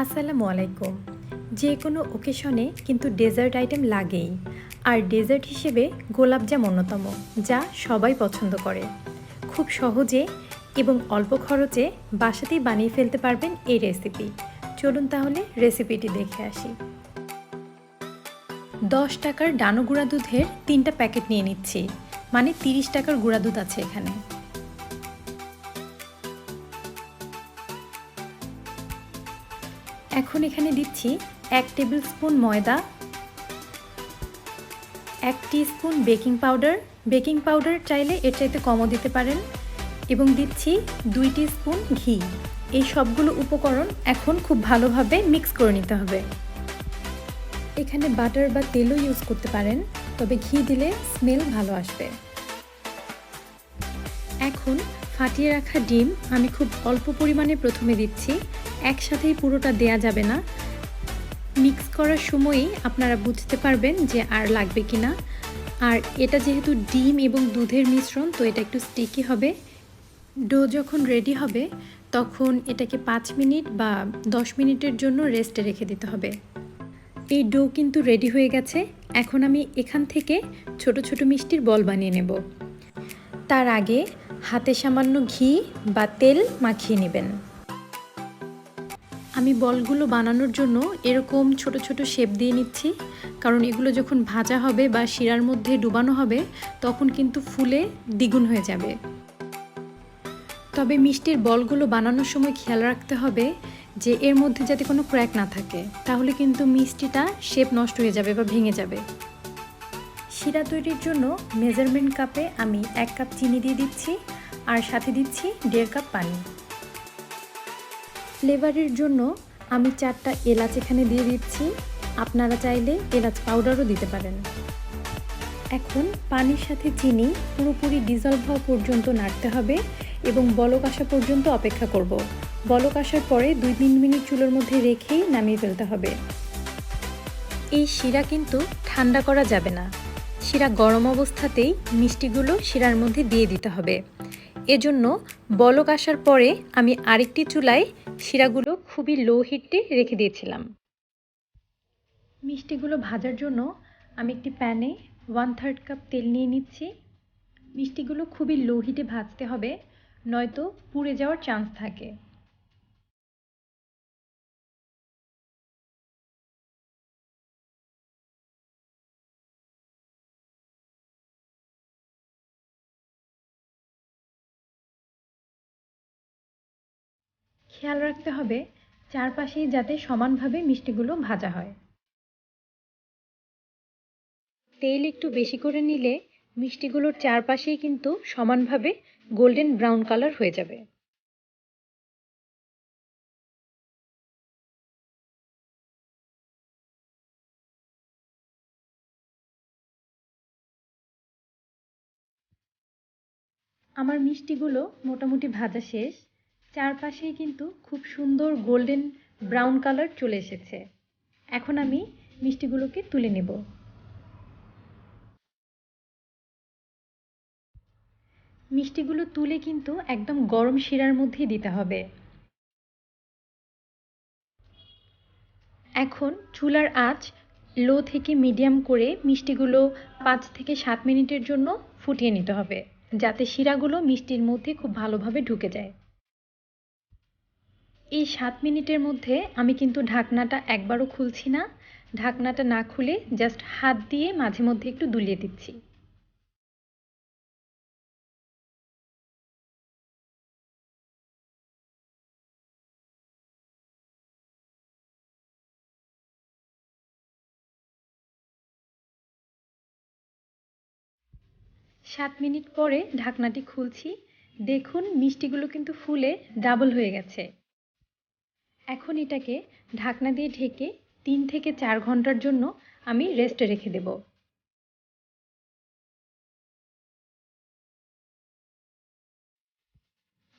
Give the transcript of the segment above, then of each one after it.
আসসালামু আলাইকুম। যে কোনো ওকেশনে কিন্তু ডেজার্ট আইটেম লাগেই, আর ডেজার্ট হিসেবে গোলাপজাম অন্যতম, যা সবাই পছন্দ করে। খুব সহজে এবং অল্প খরচে বাসাতেই বানিয়ে ফেলতে পারবেন এই রেসিপি। চলুন তাহলে রেসিপিটি দেখে আসি। 10 টাকার ডানো গুঁড়া দুধের 3টা প্যাকেট নিয়ে নিচ্ছি, মানে 30 টাকার গুঁড়া দুধ আছে এখানে। এখন এখানে দিচ্ছি 1 টেবিল স্পুন ময়দা, 1 teaspoon baking powder. Baking powder চাইলে এর চাইতে কমও দিতে পারেন, এবং দিচ্ছি 2 টিস্পুন ঘি। এই সবগুলো উপকরণ এখন খুব ভালোভাবে মিক্স করে নিতে হবে। এখানে বাটার বা তেলও ইউজ করতে পারেন, তবে ঘি দিলে স্মেল ভালো আসবে। এখন ফাটিয়ে রাখা ডিম আমি খুব অল্প পরিমাণে প্রথমে দিচ্ছি, একসাথেই পুরোটা দেয়া যাবে না। মিক্স করার সময়ই আপনারা বুঝতে পারবেন যে আর লাগবে কিনা। আর এটা যেহেতু ডিম এবং দুধের মিশ্রণ, তো এটা একটু স্টিকি হবে। ডো যখন রেডি হবে তখন এটাকে 5 মিনিট বা 10 মিনিটের জন্য রেস্টে রেখে দিতে হবে। এই ডো কিন্তু রেডি হয়ে গেছে। এখন আমি এখান থেকে ছোট ছোট মিষ্টির বল বানিয়ে নেব। তার আগে হাতে সামান্য ঘি বা তেল মাখিয়ে নেবেন। আমি বলগুলো বানানোর জন্য এরকম ছোট ছোট শেপ দিয়ে নিচ্ছি, কারণ এগুলো যখন ভাজা হবে বা শিরার মধ্যে ডুবানো হবে তখন কিন্তু ফুলে দ্বিগুণ হয়ে যাবে। তবে মিষ্টির বলগুলো বানানোর সময় খেয়াল রাখতে হবে যে এর মধ্যে যাতে কোনো ক্র্যাক না থাকে, তাহলে কিন্তু মিষ্টিটা শেপ নষ্ট হয়ে যাবে বা ভেঙে যাবে। শিরা তৈরির জন্য মেজারমেন্ট কাপে আমি 1 কাপ চিনি দিয়ে দিচ্ছি, আর সাথে দিচ্ছি 1.5 কাপ পানি। ফ্লেভারের জন্য আমি 4টা এলাচ এখানে দিয়ে দিচ্ছি, আপনারা চাইলে এলাচ পাউডারও দিতে পারেন। এখন পানির সাথে চিনি পুরোপুরি ডিজলভ হওয়া পর্যন্ত নাড়তে হবে এবং বলক আসা পর্যন্ত অপেক্ষা করব। বলক আসার পরে 2-3 মিনিট চুলোর মধ্যে রেখেই নামিয়ে ফেলতে হবে। এই শিরা কিন্তু ঠান্ডা করা যাবে না, শিরা গরম অবস্থাতেই মিষ্টিগুলো শিরার মধ্যে দিয়ে দিতে হবে। এজন্য বলক আসার পরে আমি আরেকটি চুলায় শিরাগুলো খুবই লো হিটে রেখে দিয়েছিলাম। মিষ্টিগুলো ভাজার জন্য আমি একটি প্যানে 1/3 কাপ তেল নিয়ে নিচ্ছি। মিষ্টিগুলো খুবই লো হিটে ভাজতে হবে, নয়তো পুড়ে যাওয়ার চান্স থাকে। খেয়াল রাখতে হবে চারপাশেই যাতে সমানভাবে মিষ্টিগুলো ভাজা হয়। তেল একটু বেশি করে নিলে মিষ্টিগুলোর চারপাশেই কিন্তু সমানভাবে গোল্ডেন ব্রাউন কালার হয়ে যাবে। আমার মিষ্টিগুলো মোটামুটি ভাজা শেষ। চারপাশেই কিন্তু খুব সুন্দর গোল্ডেন ব্রাউন কালার চলে এসেছে। এখন আমি মিষ্টিগুলোকে তুলে নেব। মিষ্টিগুলো তুলে কিন্তু একদম গরম শিরার মধ্যেই দিতে হবে। এখন চুলার আঁচ লো থেকে মিডিয়াম করে মিষ্টিগুলো 5 থেকে 7 মিনিটের জন্য ফুটিয়ে নিতে হবে, যাতে শিরাগুলো মিষ্টির মধ্যে খুব ভালোভাবে ঢুকে যায়। এই 7 মিনিটের মধ্যে আমি কিন্তু ঢাকনাটা একবারও খুলছি না। ঢাকনাটা না খুলে জাস্ট হাত দিয়ে মাঝে মধ্যে একটু দুলিয়ে দিচ্ছি। সাত মিনিট পরে ঢাকনাটি খুলছি। দেখুন মিষ্টিগুলো কিন্তু ফুলে ডাবল হয়ে গেছে। এখন এটাকে ঢাকনা দিয়ে ঢেকে 3 থেকে 4 ঘন্টার জন্য আমি রেস্টে রেখে দেব।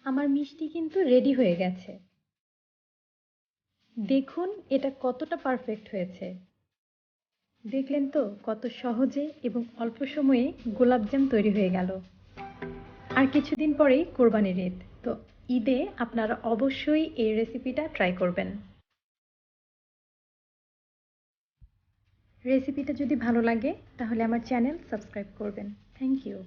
আমার মিষ্টি কিন্তু রেডি হয়ে গেছে। দেখুন এটা কতটা পারফেক্ট হয়েছে। দেখলেন তো কত সহজে এবং অল্প সময়ে গোলাপজাম তৈরি হয়ে গেল। আর কিছুদিন পরেই কোরবানির ঈদ, তো ঈদে আপনারা অবশ্যই এই রেসিপিটা ট্রাই করবেন। রেসিপিটা যদি ভালো লাগে তাহলে আমার চ্যানেল সাবস্ক্রাইব করবেন। Thank you.